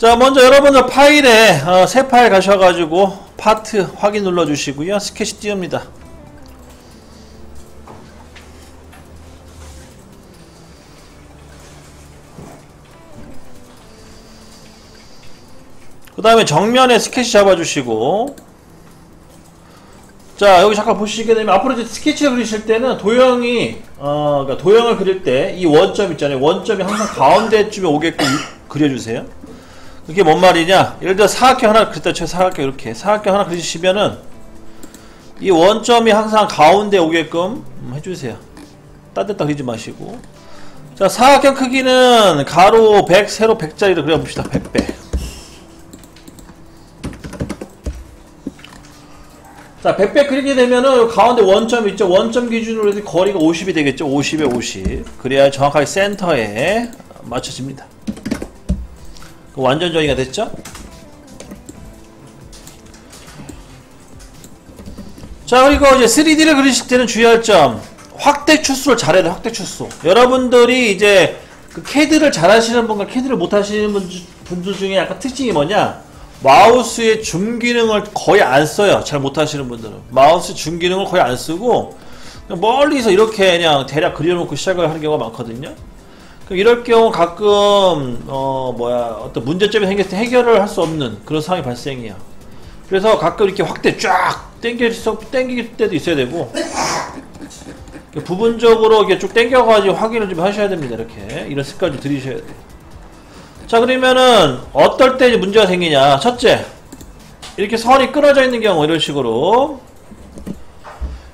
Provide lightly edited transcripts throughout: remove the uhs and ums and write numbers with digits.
자, 먼저 여러분들 파일에 새 파일 가셔가지고 파트 확인 눌러주시고요. 스케치 띄웁니다. 그 다음에 정면에 스케치 잡아주시고, 자, 여기 잠깐 보시게 되면 앞으로 이제 스케치를 그리실 때는 도형이 그러니까 도형을 그릴 때 이 원점 있잖아요. 원점이 항상 가운데쯤에 오게끔 그려주세요. 그게 뭔 말이냐? 예를 들어 사각형 하나 그렸다 쳐요. 사각형 이렇게 사각형 하나 그리시면은 이 원점이 항상 가운데 오게끔 해주세요. 딴 데다 그리지 마시고. 자, 사각형 크기는 가로 100, 세로 100짜리로 그려봅시다. 100배. 자, 100배 그리게 되면은 가운데 원점 있죠? 원점 기준으로 해서 거리가 50이 되겠죠? 50에 50. 그래야 정확하게 센터에 맞춰집니다. 완전 정의가 됐죠? 자, 그리고 이제 3D를 그리실 때는 주의할 점, 확대 추수를 잘해야 돼요. 확대 추수. 여러분들이 이제 그 CAD를 잘하시는 분과 CAD를 못하시는 분들 중에 약간 특징이 뭐냐? 마우스의 줌 기능을 거의 안 써요. 잘 못하시는 분들은 마우스 줌 기능을 거의 안 쓰고 그냥 멀리서 이렇게 그냥 대략 그려놓고 시작을 하는 경우가 많거든요. 그럼 이럴 경우 가끔 어떤 문제점이 생겼을 때 해결을 할 수 없는 그런 상황이 발생해요. 그래서 가끔 이렇게 확대 쫙 당길 때도 있어야 되고, 부분적으로 이렇게 쭉 당겨가지고 확인을 좀 하셔야 됩니다. 이렇게 이런 습관 좀 들이셔야 돼요. 자, 그러면은 어떨 때 문제가 생기냐? 첫째, 이렇게 선이 끊어져 있는 경우, 이런 식으로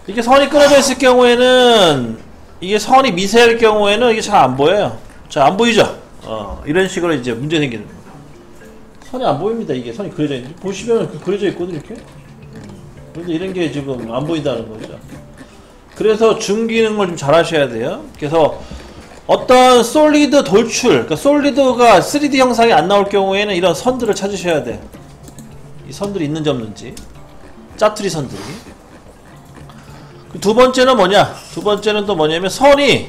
이렇게 선이 끊어져 있을 경우에는, 이게 선이 미세할 경우에는 이게 잘 안 보여요. 자, 안 보이죠? 이런 식으로 이제 문제 생기는 거예요. 선이 안 보입니다. 이게 선이 그려져 있는, 보시면 그려져 있거든, 이렇게. 근데 이런 게 지금 안 보인다는 거죠. 그래서 줌 기능을 좀 잘 하셔야 돼요. 그래서 어떤 솔리드 돌출, 그러니까 솔리드가 3D 형상이 안 나올 경우에는 이런 선들을 찾으셔야 돼. 이 선들이 있는지 없는지. 짜투리 선들이. 두 번째는 뭐냐? 두 번째는 또 뭐냐면 선이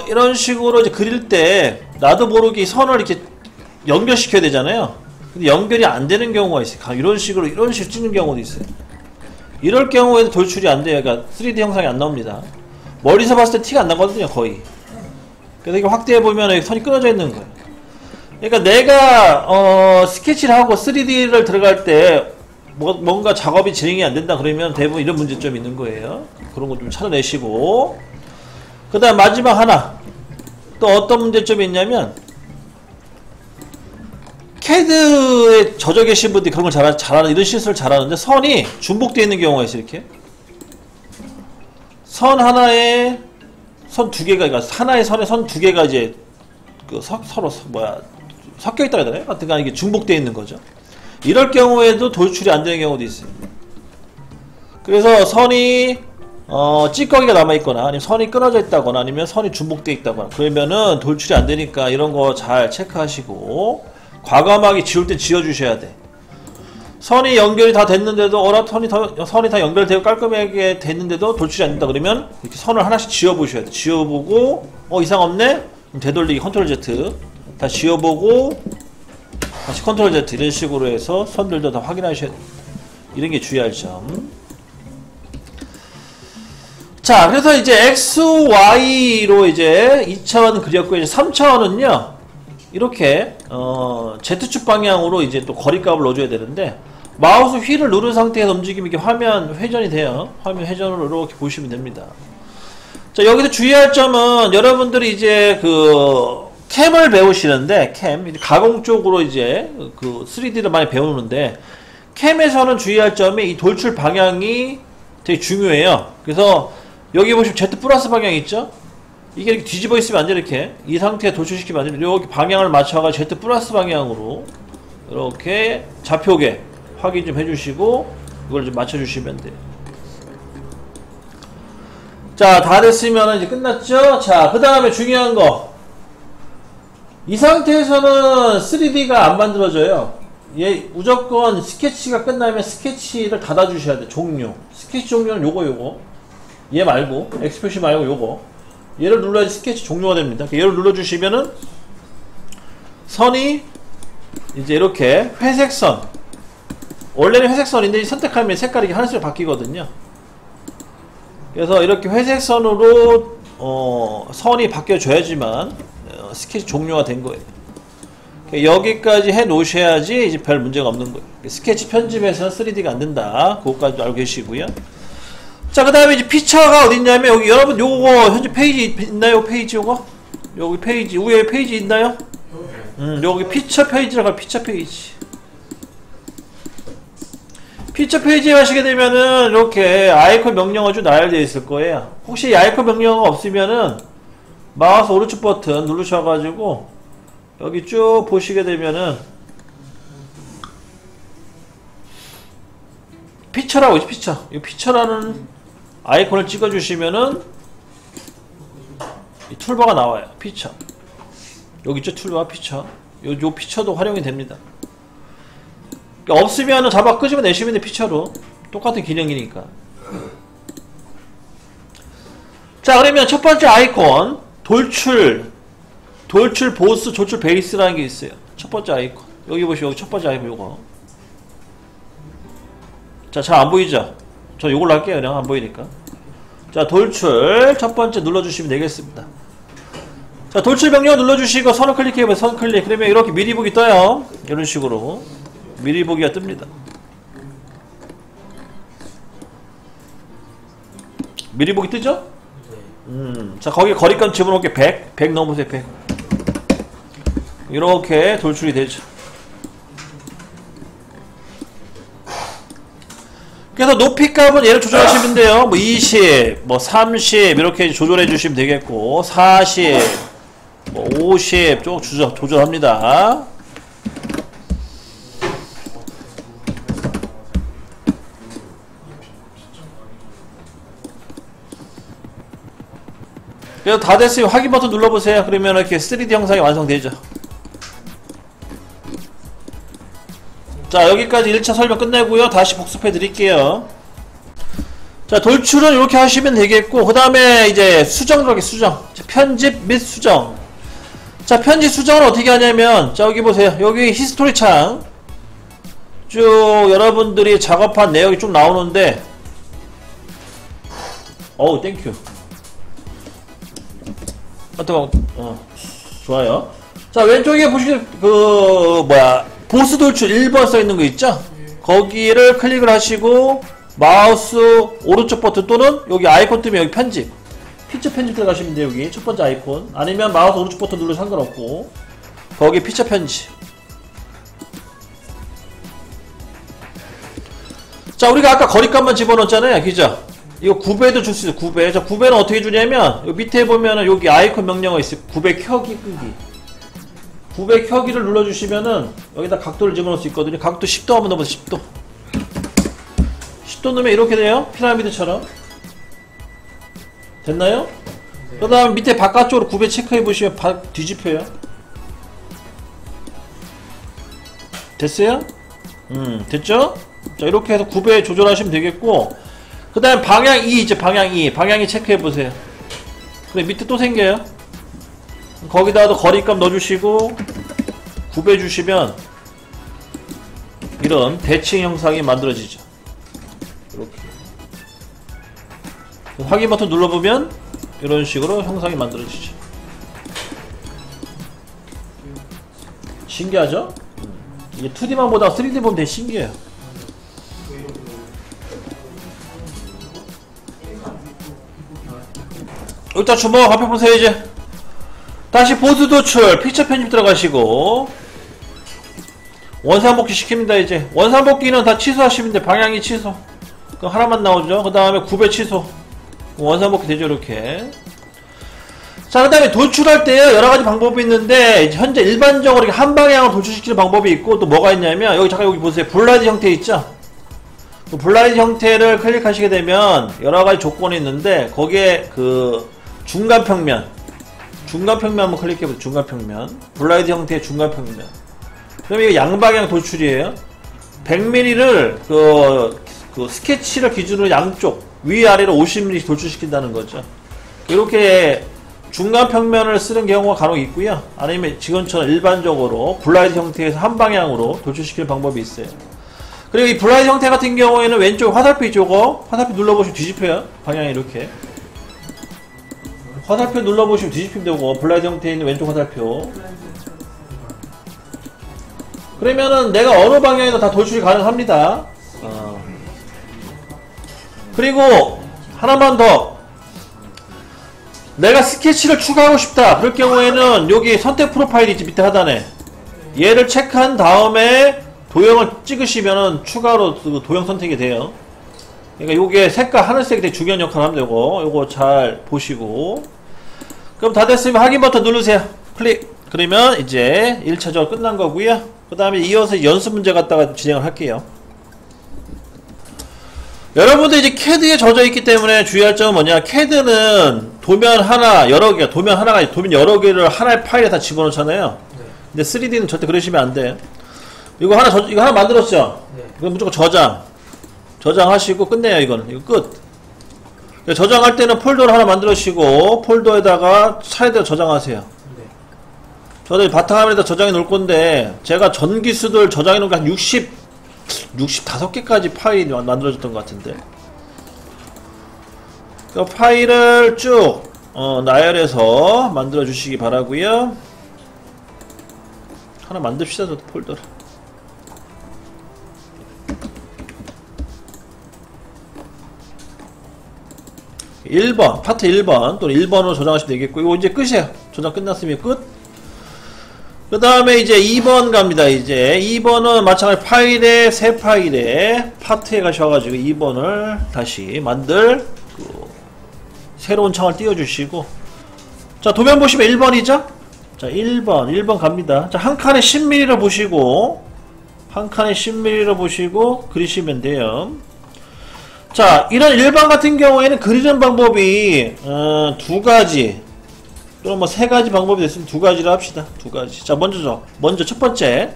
이런 식으로 이제 그릴 때 나도 모르게 선을 이렇게 연결시켜야 되잖아요. 근데 연결이 안 되는 경우가 있어요. 이런 식으로 찍는 경우도 있어요. 이럴 경우에도 돌출이 안 돼요. 그러니까 3D 형상이 안 나옵니다. 멀리서 봤을 때 티가 안 나거든요, 거의. 그래서 이게 확대해보면 선이 끊어져 있는 거예요. 그러니까 내가, 스케치를 하고 3D를 들어갈 때, 뭔가 작업이 진행이 안 된다 그러면 대부분 이런 문제점이 있는 거예요. 그런 거 좀 찾아내시고. 그 다음 마지막 하나. 또 어떤 문제점이 있냐면, CAD에 젖어 계신 분들이 그런 걸 잘하는, 이런 실수를 잘하는데, 선이 중복되어 있는 경우가 있어요, 이렇게. 선 하나에 선 두 개가, 그러니까 하나의 선에 선 두 개가 이제 서로 섞여 있다 그러잖아요. 하여튼 이게 중복되어 있는 거죠. 이럴 경우에도 돌출이 안 되는 경우도 있어요. 그래서 선이 찌꺼기가 남아 있거나, 아니면 선이 끊어져 있다거나, 아니면 선이 중복되어 있다거나, 그러면은 돌출이 안 되니까 이런 거 잘 체크하시고 과감하게 지울 때 지워 주셔야 돼. 선이 연결이 다 됐는데도, 선이 다 연결되고 깔끔하게 됐는데도 돌출이 안 된다 그러면 이렇게 선을 하나씩 지워보셔야 돼. 지워보고, 이상 없네? 그럼 되돌리기 컨트롤 Z. 다 지워보고, 다시 컨트롤 Z. 이런 식으로 해서 선들도 다 확인하셔야 돼. 이런 게 주의할 점. 자, 그래서 이제 X, Y로 이제 2차원 그렸고, 이제 3차원은요, 이렇게, Z축 방향으로 이제 또 거리값을 넣어줘야 되는데, 마우스 휠을 누른 상태에서 움직이면 이렇게 화면 회전이 돼요. 화면 회전으로 이렇게 보시면 됩니다. 자, 여기서 주의할 점은 여러분들이 이제 캠을 배우시는데, 가공 쪽으로 이제 3D를 많이 배우는데, 캠에서는 주의할 점이 이 돌출 방향이 되게 중요해요. 그래서 여기 보시면 Z 플러스 방향 있죠? 이게 이렇게 뒤집어 있으면 안 돼, 이렇게. 이 상태에 돌출시키면 안 됩니다. 여기 방향을 맞춰가지고 Z 플러스 방향으로 이렇게 좌표계 확인 좀 해주시고, 이걸 좀 맞춰주시면 돼요. 자, 다 됐으면 이제 끝났죠? 자, 그 다음에 중요한 거. 이 상태에서는 3D가 안 만들어져요. 얘 무조건 스케치가 끝나면 스케치를 닫아주셔야 돼. 종료. 스케치 종료는 요거. 얘 말고, 엑스표시 말고 요거. 얘를 눌러야지 스케치 종료가 됩니다. 얘를 눌러주시면은 선이 이제 이렇게 회색선, 원래는 회색선인데 선택하면 색깔이 하늘색 바뀌거든요. 그래서 이렇게 회색선으로 선이 바뀌어줘야지만 스케치 종료가 된 거예요. 여기까지 해 놓으셔야지 이제 별 문제가 없는 거예요. 스케치 편집에서는 3D가 안 된다. 그것까지 알고 계시고요. 자, 그 다음에 이제 피처가 어딨냐면, 여기 여러분 요거 현재 페이지 있나요? 페이지 요거? 여기 페이지, 위에 페이지 있나요? 여기 피처 페이지라고 피처 페이지. 피처 페이지에 가시게 되면은 이렇게 아이콘 명령어 쭉 나열되어 있을 거예요. 혹시 아이콘 명령어가 없으면은 마우스 오른쪽 버튼 누르셔가지고 여기 쭉 보시게 되면은 피처라고 있지, 피처. 이 피처라는 아이콘을 찍어주시면은 이 툴바가 나와요. 피처. 여기 있죠, 툴바 피처. 요 피처도 활용이 됩니다. 그러니까 없으면은 잡아 끄집어 내시면 돼, 피처로. 똑같은 기능이니까. 자, 그러면 첫 번째 아이콘 돌출 보스, 돌출 베이스라는 게 있어요. 첫 번째 아이콘. 여기 보시면 여기 첫 번째 아이콘 요거. 자, 잘 안 보이죠? 저 요걸로 할게요. 그냥 안 보이니까. 자, 돌출 첫 번째 눌러주시면 되겠습니다. 자, 돌출 명령 눌러주시고 선을 클릭해보세요. 선 클릭. 그러면 이렇게 미리 보기 떠요. 이런 식으로 미리 보기가 뜹니다. 미리 보기 뜨죠? 자, 거기 거리감 집어넣을게. 100 넣어보세요. 100 이렇게 돌출이 되죠. 그래서 높이값은 얘를 조절하시면 돼요. 뭐 20, 뭐 30 이렇게 조절해 주시면 되겠고, 40, 뭐 50 쭉 조절합니다. 그래서 다 됐으면 확인 버튼 눌러보세요. 그러면 이렇게 3D 형상이 완성되죠. 자, 여기까지 1차 설명 끝내고요. 다시 복습해 드릴게요. 자, 돌출은 이렇게 하시면 되겠고, 그 다음에 이제 수정 들어가게, 수정. 편집 및 수정. 자, 편집 수정을 어떻게 하냐면, 자, 여기 보세요. 여기 히스토리 창 쭉 여러분들이 작업한 내용이 쭉 나오는데, 어우, 땡큐. 좋아요. 자, 왼쪽에 보시면 보스 돌출 1번 써있는 거 있죠? 거기를 클릭을 하시고 마우스 오른쪽 버튼 또는 여기 아이콘 뜨면 여기 편집, 피처 편집 들어가시면 돼요. 여기 첫 번째 아이콘. 아니면 마우스 오른쪽 버튼 눌러도 상관없고 거기 피처 편집. 자, 우리가 아까 거리값만 집어넣었잖아요. 그죠? 이거 9배도 줄 수 있어요. 9배. 자, 9배는 어떻게 주냐면 여기 밑에 보면은 여기 아이콘 명령어 있어요. 9배 켜기 끄기. 900 켜기를 눌러주시면은 여기다 각도를 집어넣을 수 있거든요. 각도 10도 한번 넣어보세요. 10도 10도 넣으면 이렇게 돼요. 피라미드처럼. 됐나요? 그 다음 밑에 바깥쪽으로 900 체크해보시면 뒤집혀요. 됐어요? 됐죠? 자, 이렇게 해서 9배 조절하시면 되겠고, 그 다음 방향 2 이제 방향 2 방향 2 체크해보세요. 그래, 밑에 또 생겨요. 거기다가도 거리값 넣어주시고 9배 주시면 이런 대칭 형상이 만들어지죠. 이렇게 확인 버튼 눌러보면 이런 식으로 형상이 만들어지죠. 신기하죠? 이게 2D만 보다 3D 보면 되게 신기해요. 일단 주먹 앞에 보세요. 이제 다시 보스 도출, 피처 편집 들어가시고 원상복귀 시킵니다. 이제 원상복귀는 다 취소하시면 돼. 방향이 취소. 그럼 하나만 나오죠. 그 다음에 9배 취소. 원상복귀 되죠. 이렇게. 자, 그 다음에 돌출할 때요, 여러가지 방법이 있는데 현재 일반적으로 한 방향으로 돌출시키는 방법이 있고, 또 뭐가 있냐면 여기 잠깐 여기 보세요. 블라이드 형태 있죠. 그 블라이드 형태를 클릭하시게 되면 여러가지 조건이 있는데 거기에 그 중간평면 한번 클릭해보세요. 중간평면. 블라이드 형태의 중간평면. 그러면 이거 양방향 돌출이에요. 100mm를 그 스케치를 기준으로 양쪽 위아래로 50mm 돌출시킨다는 거죠. 이렇게 중간 평면을 쓰는 경우가 간혹 있고요. 아니면 지금처럼 일반적으로 블라이드 형태에서 한 방향으로 돌출시키는 방법이 있어요. 그리고 이 블라이드 형태 같은 경우에는 왼쪽 화살표 이쪽어 화살표 눌러보시면 뒤집혀요. 방향이 이렇게. 화살표 눌러보시면 뒤집히면 되고, 블라이드 형태에 있는 왼쪽 화살표. 그러면은 내가 어느 방향에도 다 돌출이 가능합니다. 그리고 하나만 더. 내가 스케치를 추가하고 싶다. 그럴 경우에는 여기 선택 프로파일이 있지, 밑에 하단에. 얘를 체크한 다음에 도형을 찍으시면은 추가로 도형 선택이 돼요. 그러니까 요게 색깔 하늘색이 되게 중요한 역할을 하면 되고, 요거 잘 보시고. 그럼 다 됐으면 확인 버튼 누르세요. 클릭. 그러면 이제 1차적으로 끝난 거고요. 그 다음에 이어서 연습 문제 갖다가 진행을 할게요. 여러분들 이제 CAD에 젖어 있기 때문에 주의할 점은 뭐냐, CAD는 도면 하나 여러 개, 도면 하나가 아니라 도면 여러 개를 하나의 파일에 다 집어넣잖아요. 근데 3D는 절대 그러시면 안 돼. 이거 하나 만들었죠? 이거 무조건 저장하시고 끝내요. 이거 끝. 저장할 때는 폴더를 하나 만들으시고 폴더에다가 차례대로 저장하세요. 저도 바탕화면에다 저장해 놓을 건데, 제가 전기수들 저장해 놓은 게 한 65개까지 파일이 만들어졌던 것 같은데, 그 파일을 쭉 나열해서 만들어 주시기 바라고요. 하나 만듭시다. 저도 폴더를. 파트 1번 또는 1번으로 저장하시면 되겠고, 이거 이제 끝이에요. 저장 끝났으면 끝. 그 다음에 이제 2번 갑니다. 이제 2번은 마찬가지 파일에, 새 파일에 파트에 가셔가지고 2번을 다시 만들 새로운 창을 띄워주시고, 자, 도면 보시면 1번이죠? 자, 1번 갑니다. 자, 한 칸에 10mm를 보시고, 그리시면 돼요. 자, 이런 일반 같은 경우에는 그리는 방법이 두 가지 또는 뭐 세 가지 방법이 됐으면 두 가지로 합시다. 두 가지. 자, 먼저 첫 번째,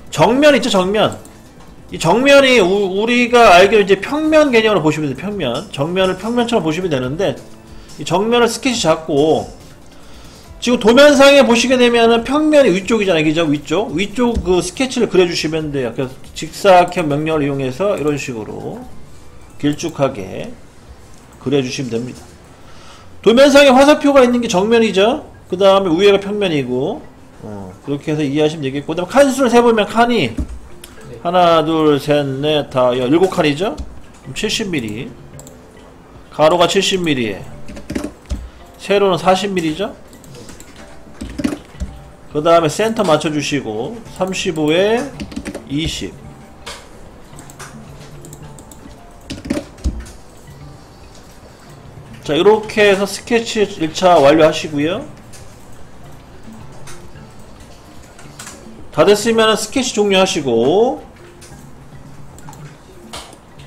정면 있죠? 정면. 이 정면이 우리가 알기로 이제 평면 개념으로 보시면 돼요. 평면. 정면을 평면처럼 보시면 되는데, 이 정면을 스케치 잡고, 지금 도면상에 보시게 되면은 평면이 위쪽이잖아요. 그죠? 위쪽 그 스케치를 그려주시면 돼요. 그래서 직사각형 명령을 이용해서 이런 식으로 길쭉하게 그려주시면 됩니다. 도면상에 화살표가 있는 게 정면이죠. 그 다음에 위에가 평면이고, 그렇게 해서 이해하시면 되겠고, 그 다음에 칸수를 세보면 칸이 하나, 둘, 셋, 넷, 다 7칸이죠. 70mm, 가로가 70mm에 세로는 40mm죠. 그 다음에 센터 맞춰주시고 35에 20. 자, 이렇게 해서 스케치 1차 완료하시고요. 다 됐으면 스케치 종료하시고,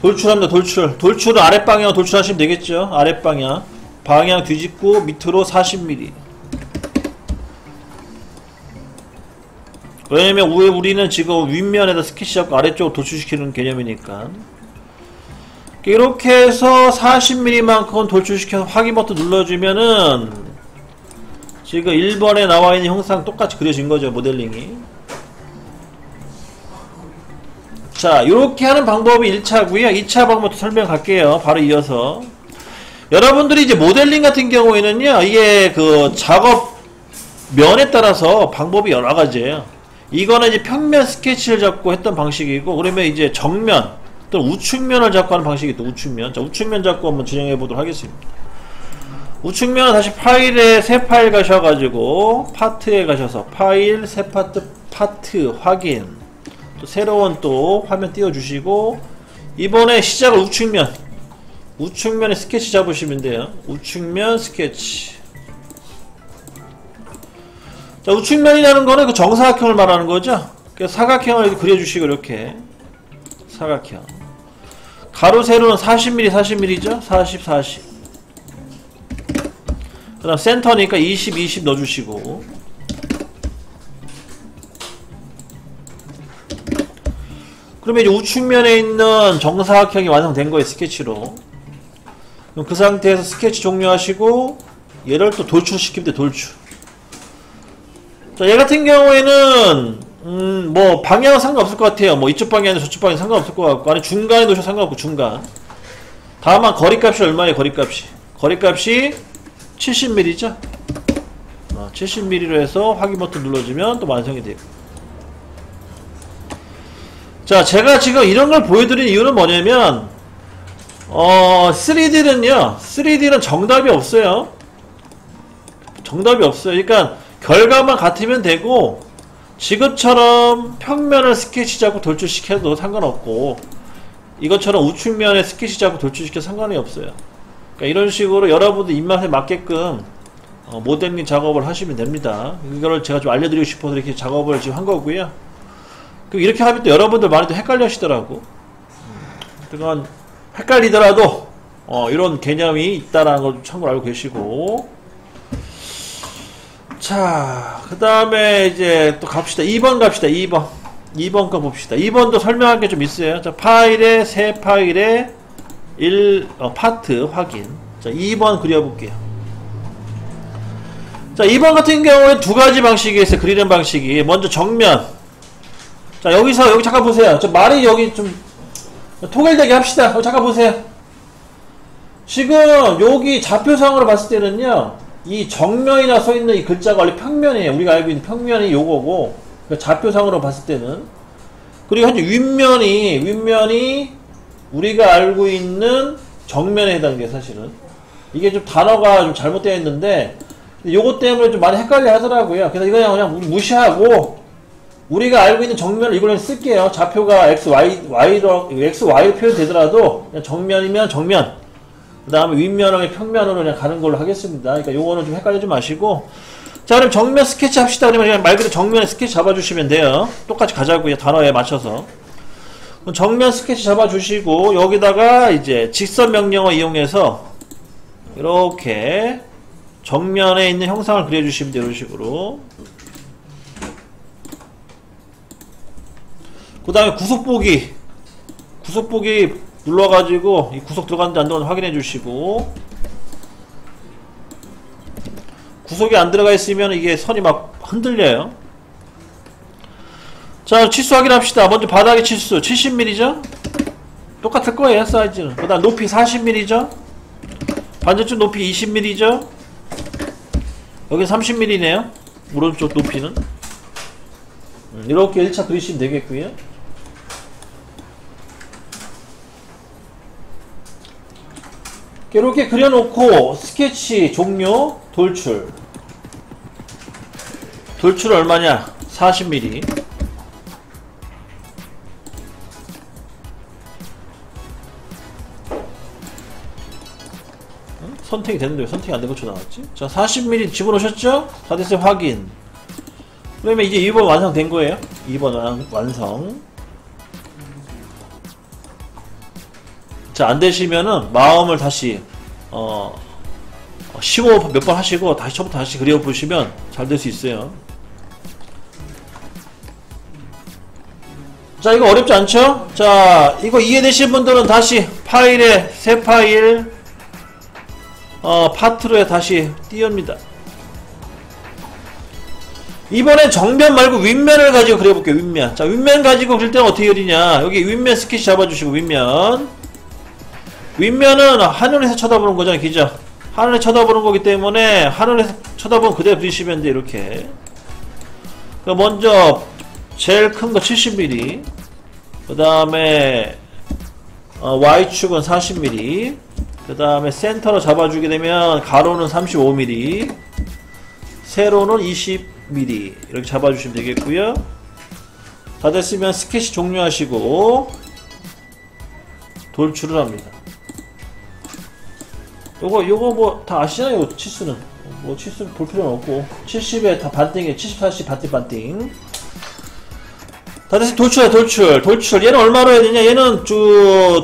돌출합니다. 돌출은 아랫방향 돌출하시면 되겠죠. 아랫방향 방향 뒤집고 밑으로 40mm. 왜냐면 우리는 지금 윗면에다 스케치 잡고 아래쪽으로 돌출시키는 개념이니까. 이렇게 해서 40mm만큼 돌출시켜서 확인 버튼 눌러주면은 지금 1번에 나와있는 형상 똑같이 그려진 거죠. 모델링이. 자, 요렇게 하는 방법이 1차고요 2차 방법도 설명 갈게요. 바로 이어서 여러분들이 이제 모델링 같은 경우에는요, 이게 그 작업 면에 따라서 방법이 여러 가지예요. 이거는 이제 평면 스케치를 잡고 했던 방식이고, 그러면 이제 정면 또 우측면을 잡고 하는 방식이 또 우측면. 자, 우측면 잡고 한번 진행해 보도록 하겠습니다. 우측면은 다시 파일에 새 파일 가셔가지고 파트에 가셔서 파일 새 파트 확인, 또 새로운 또 화면 띄워주시고, 이번에 시작을 우측면에 스케치 잡으시면 돼요. 우측면 스케치. 자, 우측면이라는 거는 그 정사각형을 말하는 거죠. 그래서 사각형을 그려주시고, 이렇게 사각형. 가로 세로는 40mm죠. 40. 그 다음 센터니까 20 넣어주시고, 그러면 이제 우측면에 있는 정사각형이 완성된 거예요. 스케치로. 그럼 그 상태에서 스케치 종료하시고, 얘를 또 돌출시키면 돼. 돌출. 자, 얘 같은 경우에는 뭐 방향은 상관없을 것 같아요. 뭐 이쪽 방향이나 저쪽 방향 상관없을 것 같고, 아니 중간에 놓으셔도 상관없고 중간. 다만 거리값이 얼마예요? 거리값이 70mm죠. 70mm로 해서 확인 버튼 눌러주면 또 완성이 돼요. 자, 제가 지금 이런 걸 보여드린 이유는 뭐냐면 3D는 정답이 없어요. 정답이 없어요. 그러니까 결과만 같으면 되고, 지금처럼 평면을 스케치 잡고 돌출시켜도 상관없고, 이것처럼 우측면에 스케치 잡고 돌출시켜도 상관이 없어요. 그러니까 이런 식으로 여러분들 입맛에 맞게끔 모델링 작업을 하시면 됩니다. 이거를 제가 좀 알려드리고 싶어서 이렇게 작업을 지금 한 거고요. 이렇게 하면 또 여러분들 많이 또 헷갈려 하시더라고. 그건 헷갈리더라도 이런 개념이 있다라는 걸 참고로 알고 계시고. 자, 그 다음에 이제 또 갑시다. 2번 갑시다. 2번 거 봅시다. 2번도 설명할 게 좀 있어요. 자, 파일에 새 파일에 파트 확인. 자, 2번 그려볼게요. 자, 2번 같은 경우에 두 가지 방식이 있어요. 그리는 방식이. 먼저 정면. 자, 여기 잠깐 보세요. 저 말이 여기 좀 통일되게 합시다. 잠깐 보세요. 지금 여기 좌표상으로 봤을 때는요, 이 정면이라 써있는 이 글자가 원래 평면이에요. 우리가 알고 있는 평면이 요거고, 좌표상으로 봤을 때는. 그리고 현재 윗면이 우리가 알고 있는 정면에 해당돼요. 사실은 이게 좀 단어가 좀 잘못되어 있는데, 요거 때문에 좀 많이 헷갈려 하더라고요. 그래서 이거 그냥 무시하고 우리가 알고 있는 정면을 이걸로 쓸게요. 좌표가 XY로 표현 되더라도 그냥 정면이면 정면, 그 다음에 윗면을 평면으로 그냥 가는 걸로 하겠습니다. 그러니까 요거는 좀 헷갈리지 마시고. 자, 그럼 정면 스케치 합시다. 그러면 그냥 말 그대로 정면에 스케치 잡아주시면 돼요. 똑같이 가자고요. 단어에 맞춰서. 그럼 정면 스케치 잡아주시고, 여기다가 이제 직선 명령어 이용해서 이렇게 정면에 있는 형상을 그려주시면 돼요. 이런 식으로. 그 다음에 구속보기 눌러가지고 이 구속 들어갔는지 안 들어갔는지 확인해 주시고, 구속이 안 들어가 있으면 이게 선이 막 흔들려요. 자, 치수 확인합시다. 먼저 바닥의 치수 70mm죠? 똑같을 거예요. 사이즈는. 그 다음 높이 40mm죠? 반대쪽 높이 20mm죠? 여기 30mm네요. 오른쪽 높이는. 이렇게 1차 그리시면 되겠고요. 이렇게 그려놓고 스케치 종료, 돌출 얼마냐? 40mm. 선택이 됐는데 왜 선택이 안 된 것처럼 나왔지? 자, 40mm 집어넣으셨죠? 다 됐어요. 확인. 그러면 이제 2번 완성된 거예요. 2번 완성. 자, 안 되시면은 마음을 다시 심호 몇 번 하시고 다시 처음부터 다시 그려보시면 잘 될 수 있어요. 자, 이거 어렵지 않죠? 자, 이거 이해되신 분들은 다시 파일에 새 파일 파트로에 다시 띄웁니다. 이번엔 정면 말고 윗면을 가지고 그려볼게요. 윗면. 자, 윗면 가지고 그릴 때는 어떻게 그리냐. 여기 윗면 스케치 잡아주시고, 윗면은 하늘에서 쳐다보는 거잖아요. 그죠? 하늘에 쳐다보는 거기 때문에 하늘에서 쳐다보면 그대로 그리시면 돼. 이렇게. 먼저 제일 큰 거 70mm, 그 다음에 Y축은 40mm, 그 다음에 센터로 잡아주게 되면 가로는 35mm, 세로는 20mm 이렇게 잡아주시면 되겠고요. 다 됐으면 스케치 종료하시고 돌출을 합니다. 요거 뭐 다 아시나요? 치수는 뭐 치수 볼 필요는 없고 70에 다 반띵이에요. 70, 40 반띵. 다 됐으면 돌출. 얘는 얼마로 해야 되냐? 얘는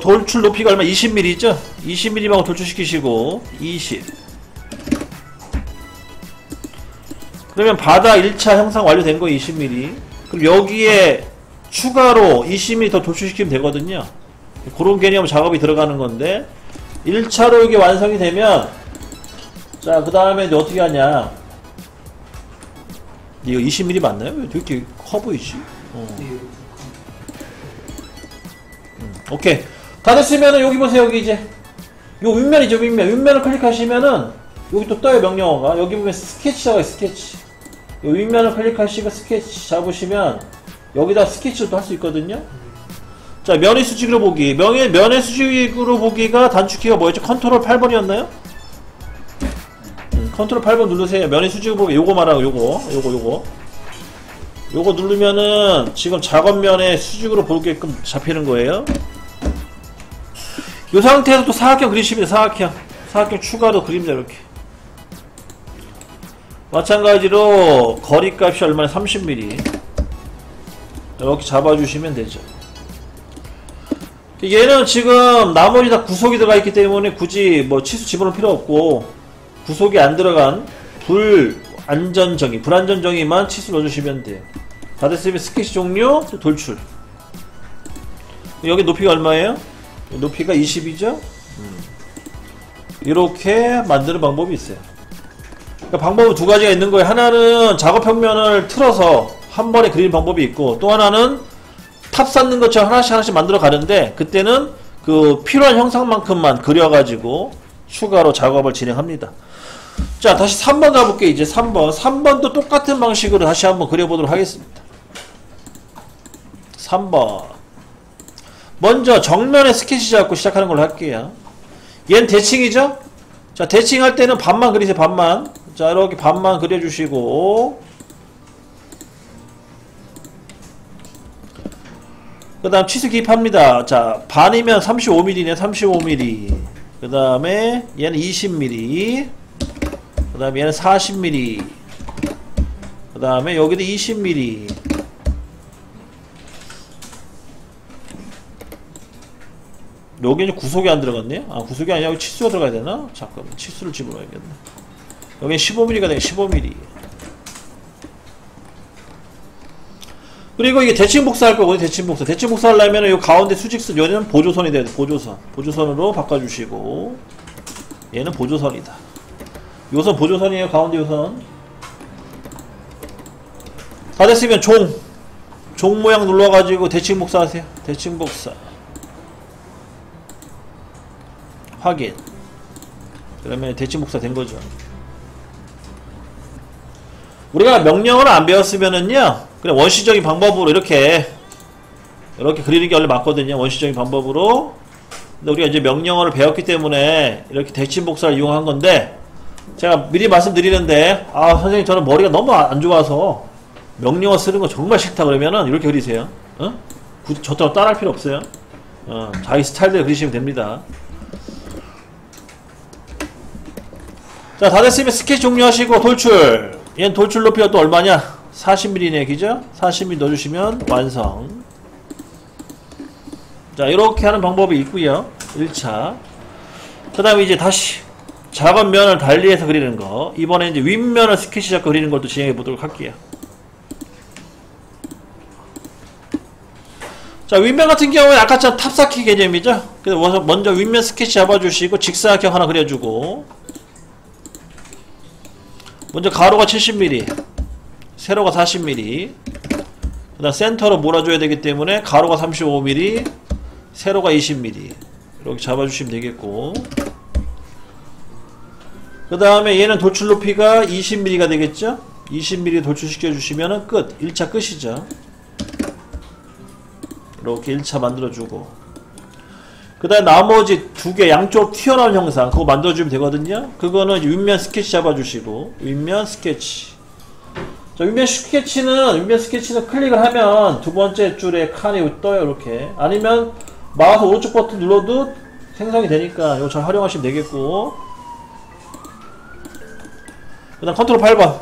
돌출 높이가 얼마? 20mm죠? 20mm만 돌출시키시고 20. 그러면 바다 1차 형상 완료된 거 20mm. 그럼 여기에 추가로 20mm 더 돌출시키면 되거든요. 그런 개념 작업이 들어가는 건데, 1차로 이게 완성이 되면 자, 그 다음에 이제 어떻게 하냐. 이거 20mm 맞나요? 왜 이렇게 커 보이지? 오케이. 다 됐으면은 여기 보세요. 여기 이제 요 윗면이죠. 윗면을 클릭하시면은 여기 또 떠요. 명령어가. 여기 보면 스케치가 스케치. 요 윗면을 클릭하시고 스케치 잡으시면 여기다 스케치도 할 수 있거든요. 자, 면의 수직으로 보기. 면의 수직으로 보기가 단축키가 뭐였죠? 컨트롤 8번이었나요? 컨트롤 8번 누르세요. 면의 수직으로 보기. 요거 말하고 요거 누르면은 지금 작업면의 수직으로 보게끔 잡히는 거예요. 이 상태에서 또 사각형 그리시면 사각형 추가로 그립니다. 이렇게 마찬가지로 거리값이 얼마나 30mm 이렇게 잡아주시면 되죠. 얘는 지금 나머지 다 구속이 들어가 있기 때문에 굳이 뭐 치수 집어넣을 필요 없고, 구속이 안 들어간 불안전 정의만 치수 넣어주시면 돼요. 다 됐으면 스케치 종료, 돌출. 여기 높이가 얼마예요? 높이가 20이죠? 이렇게 만드는 방법이 있어요. 그러니까 방법은 두 가지가 있는 거예요. 하나는 작업평면을 틀어서 한 번에 그리는 방법이 있고, 또 하나는 탑 쌓는 것처럼 하나씩 만들어 가는데, 그때는 그 필요한 형상만큼만 그려가지고 추가로 작업을 진행합니다. 자, 다시 3번 가볼게요. 이제 3번도 똑같은 방식으로 다시 한번 그려보도록 하겠습니다. 3번. 먼저 정면에 스케치 잡고 시작하는 걸로 할게요. 얘는 대칭이죠? 자, 대칭할 때는 반만 그리세요. 반만. 자, 이렇게 반만 그려주시고, 그 다음 치수 기입합니다. 자, 반이면 35mm네. 35mm. 그 다음에 얘는 20mm. 그 다음에 얘는 40mm. 그 다음에 여기도 20mm. 여기는 구속이 안 들어갔네? 아, 구속이 아니라 여기 치수가 들어가야 되나? 잠깐만, 치수를 집어넣어야겠네. 여기는 15mm가 되네. 15mm. 그리고 이게 대칭 복사할 거거든요. 대칭 복사 하려면 요 가운데 수직선, 여기는 보조선이 돼야 돼. 보조선으로 바꿔주시고, 얘는 보조선이다. 요선 보조선이에요. 가운데 요선. 다 됐으면 종 모양 눌러가지고 대칭 복사하세요. 대칭 복사. 확인. 그러면 대칭 복사 된 거죠. 우리가 명령어를 안 배웠으면은요, 그냥 원시적인 방법으로 이렇게 그리는 게 원래 맞거든요. 원시적인 방법으로. 근데 우리가 이제 명령어를 배웠기 때문에 이렇게 대칭 복사를 이용한 건데, 제가 미리 말씀드리는데, 아, 선생님 저는 머리가 너무 안 좋아서 명령어 쓰는 거 정말 싫다 그러면은 이렇게 그리세요. 굳이 저처럼 따라할 필요 없어요. 자기 스타일대로 그리시면 됩니다. 자, 다 됐으면 스케치 종료하시고 돌출. 얘는 돌출 높이가 또 얼마냐? 40mm네, 그죠? 40mm 넣어주시면 완성. 자, 이렇게 하는 방법이 있고요. 1차. 그 다음에 이제 다시 작업면을 달리해서 그리는 거. 이번에 이제 윗면을 스케치 잡고 그리는 것도 진행해 보도록 할게요. 자, 윗면 같은 경우에 아까처럼 탑쌓기 개념이죠? 그래서 먼저 윗면 스케치 잡아주시고 직사각형 하나 그려주고, 먼저 가로가 70mm, 세로가 40mm, 그 다음 센터로 몰아줘야 되기 때문에 가로가 35mm, 세로가 20mm 이렇게 잡아주시면 되겠고, 그 다음에 얘는 돌출 높이가 20mm가 되겠죠? 20mm 돌출시켜 주시면은 끝. 1차 끝이죠. 이렇게 1차 만들어주고, 그 다음에 나머지 두 개 양쪽 튀어나온 형상 그거 만들어주면 되거든요. 그거는 윗면 스케치 잡아주시고, 윗면 스케치. 자, 윗면 스케치는 클릭을 하면 두 번째 줄에 칸이 떠요. 이렇게. 아니면 마우스 오른쪽 버튼 눌러도 생성이 되니까 이거 잘 활용하시면 되겠고, 그 다음 컨트롤 8번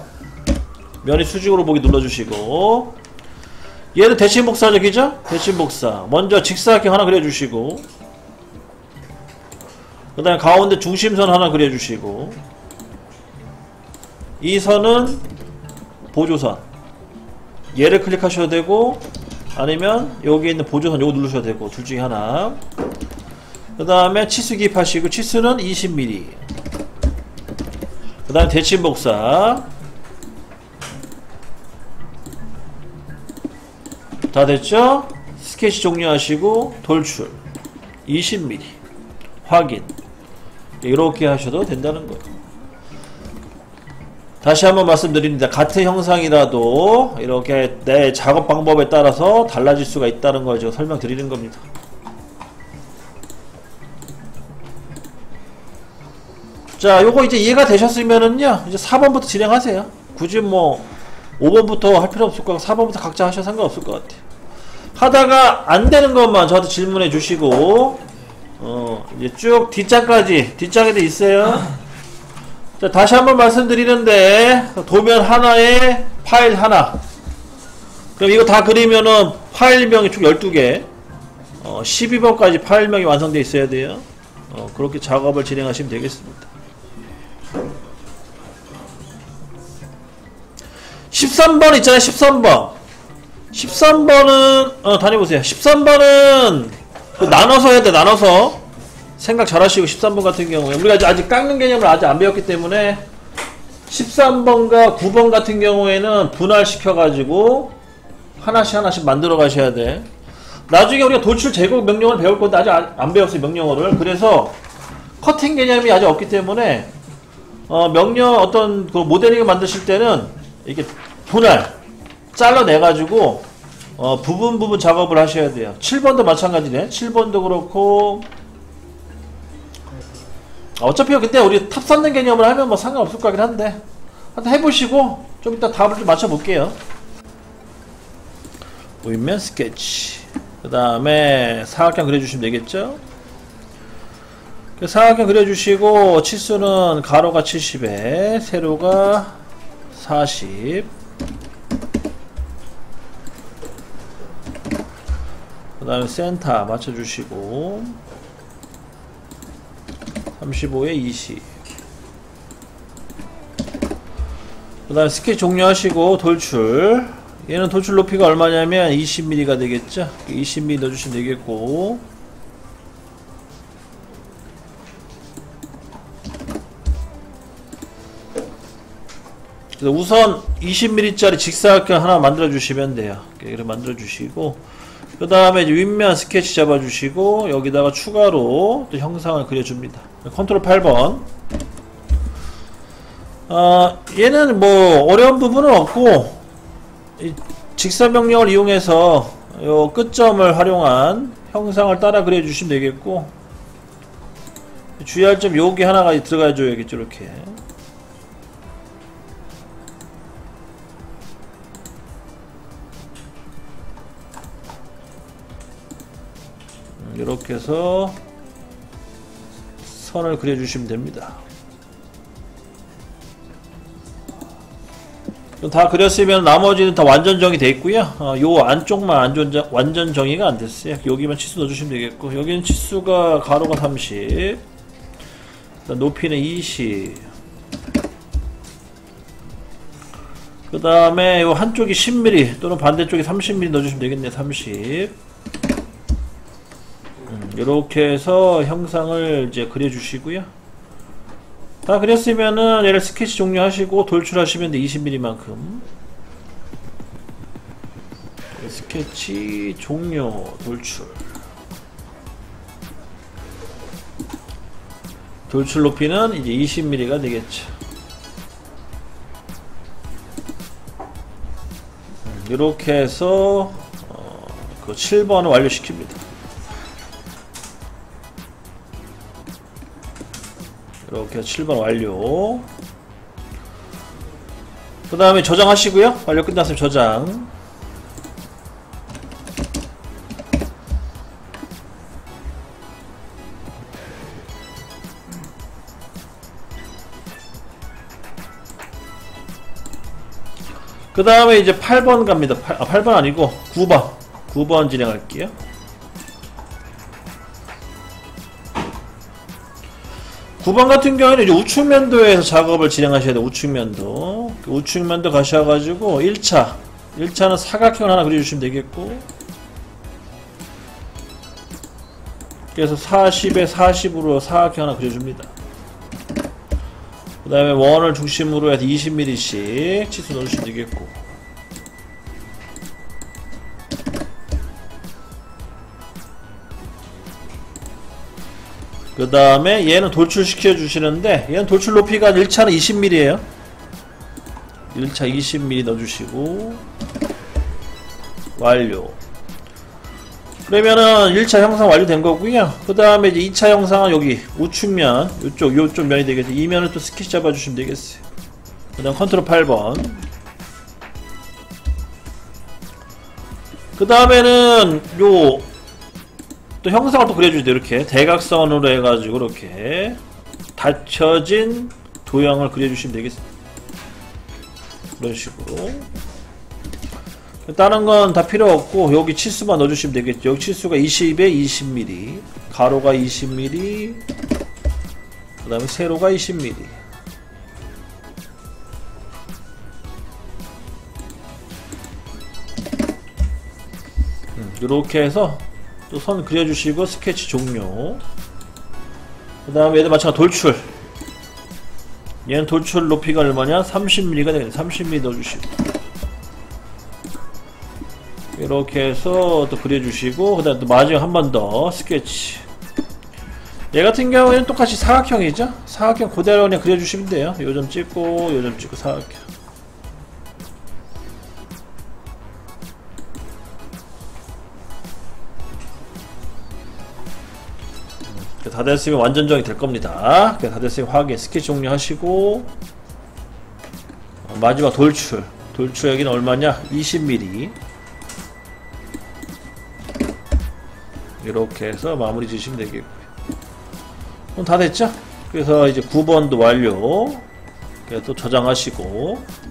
면의 수직으로 보기 눌러주시고, 얘는 대칭 복사죠, 그죠? 대칭 복사. 먼저 직사각형 하나 그려주시고, 그 다음에 가운데 중심선 하나 그려주시고, 이 선은 보조선. 얘를 클릭하셔도 되고, 아니면 여기 있는 보조선 요거 누르셔도 되고, 둘 중에 하나. 그 다음에 치수 기입하시고, 치수는 20mm. 다음에 대칭 복사. 다 됐죠? 스케치 종료하시고 돌출 20mm 확인. 이렇게 하셔도 된다는 거예요. 다시 한번 말씀드립니다. 같은 형상이라도 이렇게 내 작업 방법에 따라서 달라질 수가 있다는 걸 제가 설명드리는 겁니다. 자, 요거 이제 이해가 되셨으면은요, 이제 4번부터 진행하세요. 굳이 뭐 5번부터 할 필요 없을 거고 4번부터 각자 하셔도 상관없을 것 같아요. 하다가 안 되는 것만 저한테 질문해 주시고, 이제 쭉 뒷장에도 있어요. 자, 다시 한번 말씀드리는데, 도면 하나에 파일 하나. 그럼 이거 다 그리면은 파일명이 총 12개, 12번까지 파일명이 완성되어 있어야 돼요. 그렇게 작업을 진행하시면 되겠습니다. 13번 있잖아요. 13번 13번은 다녀보세요. 13번은 나눠서 해야 돼. 나눠서 생각 잘 하시고. 13번 같은 경우에 우리가 아직 깎는 개념을 아직 안 배웠기 때문에 13번과 9번 같은 경우에는 분할시켜 가지고 하나씩 만들어 가셔야 돼. 나중에 우리가 돌출 제곱 명령을 배울 건데 아직 안 배웠어요. 명령어를. 그래서 커팅 개념이 아직 없기 때문에 명령 어떤 그 모델링을 만드실 때는 이게 분할 잘라내 가지고 부분 작업을 하셔야 돼요. 7번도 마찬가지네. 7번도 그렇고, 어차피 근데 우리 탑 쌓는 개념을 하면 뭐 상관없을 것 같긴 한데, 하여튼 해보시고 좀 이따 답을 좀 맞춰볼게요. 윗면 스케치. 그 다음에 사각형 그려주시면 되겠죠. 사각형 그려주시고 치수는 가로가 70에 세로가 40. 그 다음에 센터 맞춰주시고 35에 20. 그 다음에 스케치 종료하시고 돌출. 얘는 돌출 높이가 얼마냐면 20mm가 되겠죠. 20mm 넣어주시면 되겠고, 그래서 우선 20mm 짜리 직사각형 하나 만들어 주시면 돼요. 이렇게 만들어 주시고, 그 다음에 이제 윗면 스케치 잡아 주시고 여기다가 추가로 또 형상을 그려 줍니다. 컨트롤 8번. 얘는 뭐 어려운 부분은 없고, 이 직선 명령을 이용해서 요 끝점을 활용한 형상을 따라 그려 주시면 되겠고, 주의할 점 여기 하나가 들어가 줘야겠죠. 이렇게 이렇게 해서 선을 그려 주시면 됩니다. 다 그렸으면 나머지는 다 완전 정이 돼 있고요. 요 안쪽만 완전 정의가 안 됐어요. 여기만 치수 넣어주시면 되겠고, 여기는 치수가 가로가 30, 높이는 20. 그 다음에 요 한쪽이 10mm 또는 반대쪽이 30mm 넣어주시면 되겠네. 30. 이렇게 해서 형상을 이제 그려주시고요. 다 그렸으면은 얘를 스케치 종료하시고 돌출하시면 돼. 20mm만큼. 스케치 종료 돌출. 돌출 높이는 이제 20mm가 되겠죠. 이렇게 해서 그 7번을 완료시킵니다. 이렇게 7번 완료. 그 다음에 저장하시고요. 완료 끝났으면 저장. 그 다음에 이제 8번 갑니다. 8번 아니고 9번. 9번 진행할게요. 9번 같은 경우에는 이제 우측면도에서 작업을 진행하셔야 돼요. 우측면도. 우측면도 가셔가지고 1차는 사각형을 하나 그려주시면 되겠고, 그래서 40에 40으로 사각형 하나 그려줍니다. 그 다음에 원을 중심으로 해서 20mm씩 치수 넣어주시면 되겠고, 그 다음에 얘는 돌출시켜 주시는데, 얘는 돌출 높이가 1차는 20mm에요 1차 20mm 넣어주시고 완료. 그러면은 1차 형상 완료된 거고요. 그 다음에 이제 2차 형상은 여기 우측면, 요쪽 면이 되겠죠. 이 면을 또 스케치 잡아주시면 되겠어요. 그 다음 컨트롤 8번. 그 다음에는 요 또 형상을 또 그려주죠. 이렇게 대각선으로 해가지고 이렇게 닫혀진 도형을 그려주시면 되겠어요. 이런 식으로. 다른 건 다 필요 없고 여기 치수만 넣어주시면 되겠죠. 여기 치수가 20에 20mm, 가로가 20mm, 그 다음에 세로가 20mm. 이렇게 해서 또 선 그려주시고 스케치 종료. 그 다음에 얘도 마찬가지로 돌출. 얘는 돌출 높이가 얼마냐? 30mm가 되겠네. 30mm 넣어주시고 이렇게 해서 또 그려주시고, 그 다음에 또 마지막 한 번 더 스케치. 얘 같은 경우에는 똑같이 사각형이죠? 사각형 그대로 그냥 그려주시면 돼요. 요점 찍고 요점 찍고 사각형. 다 됐으면 완전 정이 될 겁니다. 다 됐으면 확인, 스케치 종료하시고, 마지막 돌출. 돌출 여기는 얼마냐? 20mm. 이렇게 해서 마무리 지시면 되겠고요. 그럼 다 됐죠? 그래서 이제 9번도 완료. 그래서 또 저장하시고,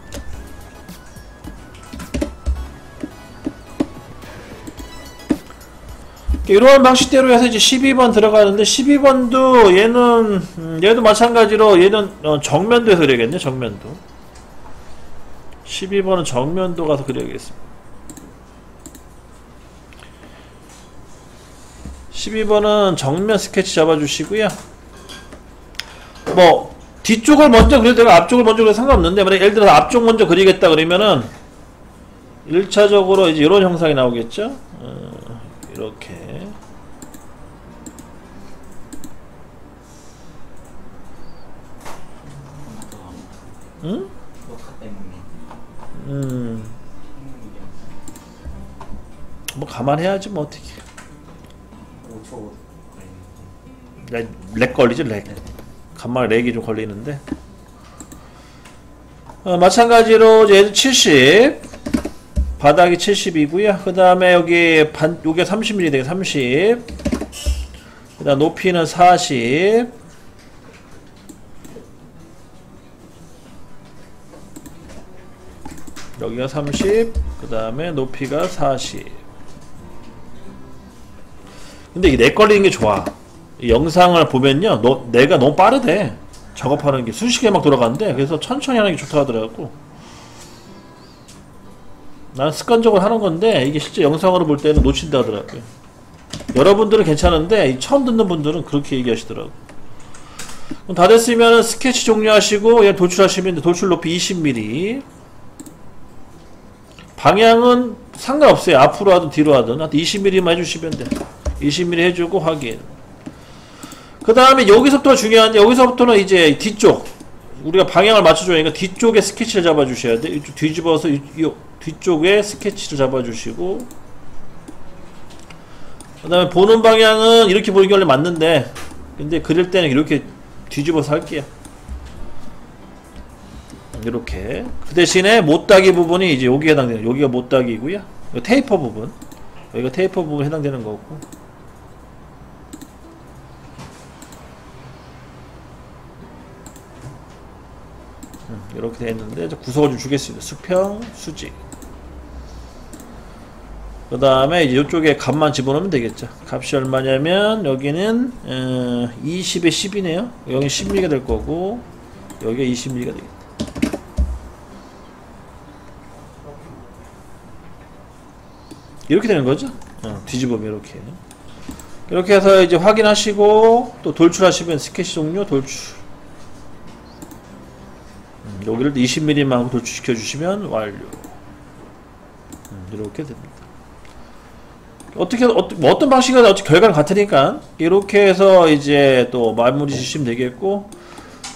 이러한 방식대로 해서 이제 12번 들어가는데, 12번도 얘는 얘도 마찬가지로 얘는 정면도에서 그려야겠네. 정면도. 12번은 정면도 가서 그려야겠습니다. 12번은 정면 스케치 잡아주시고요. 뭐 뒤쪽을 먼저 그려도 되고 앞쪽을 먼저 그려도 상관없는데, 만약 예를 들어서 앞쪽 먼저 그리겠다 그러면은 1차적으로 이제 이런 형상이 나오겠죠. 이렇게. 응? 뭐 감안해야지 뭐 어떻게. 렉 걸리죠, 렉. 간만에 렉이 좀 걸리는데. 마찬가지로 이제 70, 바닥이 70이고요. 그 다음에 여기 요게 30mm 되게 30. 그 다음 높이는 40. 여기가 30. 그 다음에 높이가 40. 근데 이게 렉 걸리는 게 좋아. 이 영상을 보면요, 내가 너무 빠르대. 작업하는 게 순식간에 막 돌아가는데, 그래서 천천히 하는 게 좋다 하더라고. 나는 습관적으로 하는 건데, 이게 실제 영상으로 볼 때는 놓친다 하더라고요. 여러분들은 괜찮은데 처음 듣는 분들은 그렇게 얘기하시더라고. 그럼 다 됐으면 스케치 종료하시고 얘 돌출하시면 돌출 높이 20mm. 방향은 상관없어요. 앞으로 하든 뒤로 하든 20mm만 해주시면 돼. 20mm 해주고 확인. 그 다음에 여기서부터 중요한데, 여기서부터는 이제 뒤쪽, 우리가 방향을 맞춰줘야 하니까 뒤쪽에 스케치를 잡아주셔야 돼. 이쪽 뒤집어서 이 뒤쪽에 스케치를 잡아주시고, 그 다음에 보는 방향은 이렇게 보는 게 원래 맞는데, 근데 그릴 때는 이렇게 뒤집어서 할게요. 이렇게. 그 대신에 못따기 부분이 이제 여기에 해당되는, 여기가 못따기고요. 테이퍼 부분, 여기가 테이퍼 부분 해당되는 거고. 이렇게 되어 있는데, 구석을 좀 주겠습니다. 수평, 수직. 그 다음에 이제 이쪽에 값만 집어넣으면 되겠죠. 값이 얼마냐면, 여기는 20에 10이네요. 여기 10mm가 될 거고, 여기가 20mm가 되겠다. 이렇게 되는 거죠. 뒤집으면 이렇게. 이렇게 해서 이제 확인하시고, 또 돌출하시면 스케치 종료, 돌출. 여기를 20mm만 도출시켜 주시면 완료. 이렇게 됩니다. 어떤 방식이든 어차피 결과는 같으니까 이렇게 해서 이제 또 마무리 지시면 되겠고,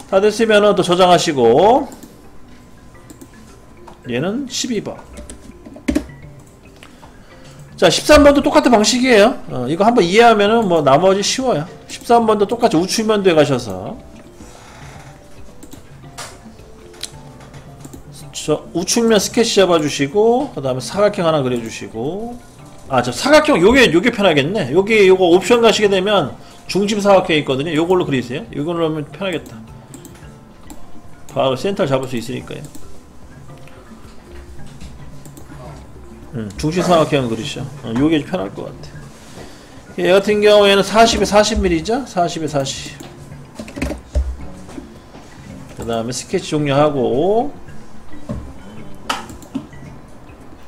다 됐으면은 또 저장하시고, 얘는 12번. 자, 13번도 똑같은 방식이에요. 이거 한번 이해하면은 뭐 나머지 쉬워요. 13번도 똑같이 우측면도에 가셔서 우측면 스케치 잡아주시고, 그 다음에 사각형 하나 그려주시고, 저 사각형 요게 편하겠네. 요거 옵션 가시게 되면 중심 사각형이 있거든요. 요걸로 그리세요. 요걸로 하면 편하겠다. 바로 센터를 잡을 수 있으니까요. 중심 사각형 그리죠. 요게 편할 것 같아. 얘 같은 경우에는 40에 40mm죠. 40에 40. 그 다음에 스케치 종료하고,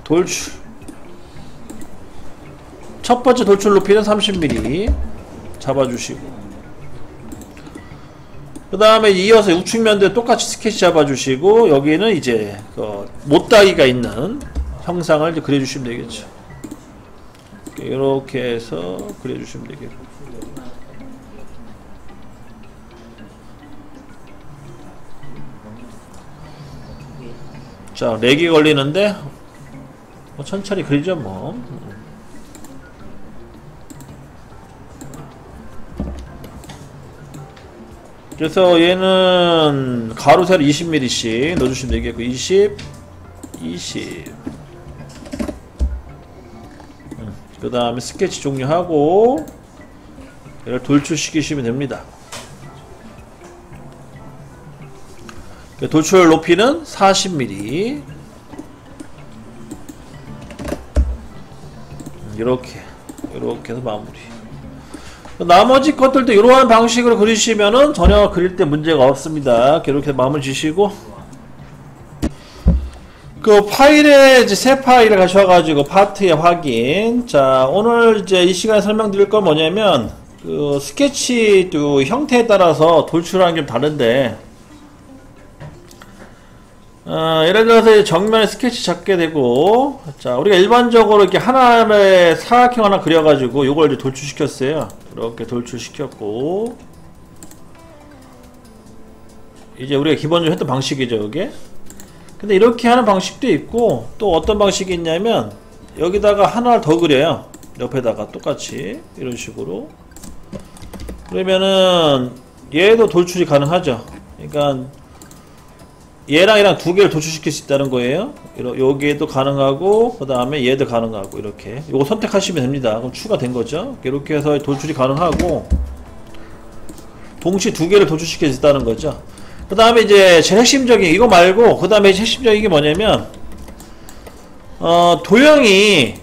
돌출. 첫 번째 돌출 높이는 30mm 잡아주시고, 그 다음에 이어서 우측면도에 똑같이 스케치 잡아주시고, 여기는 이제 못다기가 있는 형상을 이제 그려주시면 되겠죠. 이렇게 해서 그려주시면 되겠고, 자, 렉이 걸리는데 뭐 천천히 그리죠 뭐. 그래서 얘는 가로 세로 20mm씩 넣어주시면 되겠고, 20 그 다음에 스케치 종료하고 얘를 돌출시키시면 됩니다. 돌출 높이는 40mm. 이렇게 해서 마무리. 나머지 것들도 이러한 방식으로 그리시면은 전혀 그릴 때 문제가 없습니다. 이렇게 마무리 지시고, 그 파일에 이제 새 파일을 가셔가지고 파트에 확인. 자, 오늘 이제 이 시간에 설명드릴 건 뭐냐면, 그 스케치 또 형태에 따라서 돌출하는 게 좀 다른데, 예를 들어서 정면에 스케치 잡게 되고, 자, 우리가 일반적으로 이렇게 하나의 사각형 하나 그려가지고 요걸 이제 돌출시켰어요. 이렇게 돌출시켰고, 이제 우리가 기본적으로 했던 방식이죠, 이게. 근데 이렇게 하는 방식도 있고, 또 어떤 방식이 있냐면, 여기다가 하나를 더 그려요. 옆에다가 똑같이 이런 식으로. 그러면은 얘도 돌출이 가능하죠. 그러니까 얘랑 두 개를 도출시킬 수 있다는 거예요. 여기에도 가능하고, 그 다음에 얘도 가능하고, 이렇게. 요거 선택하시면 됩니다. 그럼 추가된 거죠. 이렇게 해서 돌출이 가능하고, 동시에 두 개를 도출시킬 수 있다는 거죠. 그 다음에 이제 제일 핵심적인, 이거 말고, 그 다음에 핵심적인 게 뭐냐면, 도형이,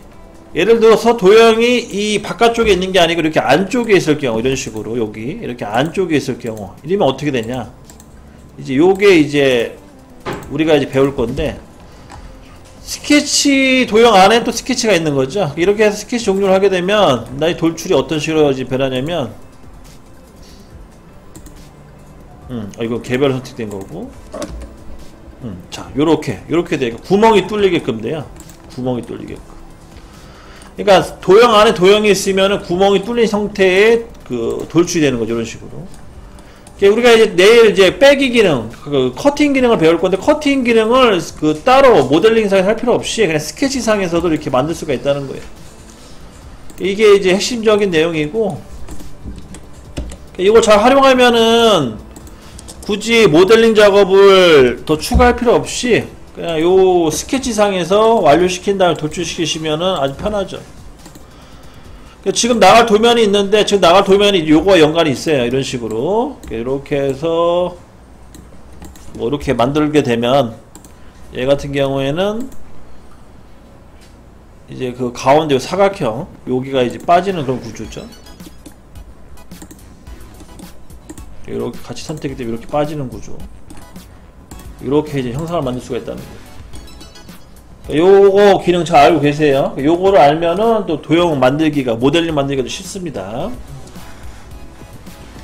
예를 들어서 도형이 이 바깥쪽에 있는 게 아니고 이렇게 안쪽에 있을 경우, 이런 식으로, 여기, 이렇게 안쪽에 있을 경우, 이러면 어떻게 되냐. 이제 요게 이제, 우리가 이제 배울 건데, 스케치 도형 안에 또 스케치가 있는 거죠. 이렇게 해서 스케치 종료를 하게 되면 나의 돌출이 어떤 식으로 이제 변하냐면, 이거 개별 선택된 거고, 자, 요렇게 돼요. 구멍이 뚫리게끔 돼요. 구멍이 뚫리게끔. 그러니까 도형 안에 도형이 있으면은 구멍이 뚫린 형태의 그 돌출이 되는 거죠. 이런 식으로. 우리가 이제 내일 이제 빼기 기능, 그 커팅 기능을 배울 건데, 커팅 기능을 그 따로 모델링상에서 할 필요 없이 그냥 스케치상에서도 이렇게 만들 수가 있다는 거예요. 이게 이제 핵심적인 내용이고, 이걸 잘 활용하면은 굳이 모델링 작업을 더 추가할 필요 없이 그냥 요 스케치상에서 완료시킨 다음에 도출시키시면은 아주 편하죠. 지금 나갈 도면이 있는데, 지금 나갈 도면이 요거와 연관이 있어요. 이런 식으로. 이렇게 해서, 뭐 이렇게 만들게 되면, 얘 같은 경우에는, 이제 그 가운데 사각형, 여기가 이제 빠지는 그런 구조죠. 이렇게 같이 선택이 되면 이렇게 빠지는 구조. 이렇게 이제 형상을 만들 수가 있다는 거예요. 요거 기능 잘 알고 계세요. 요거를 알면은 또 도형 만들기가, 모델링 만들기가 도 쉽습니다.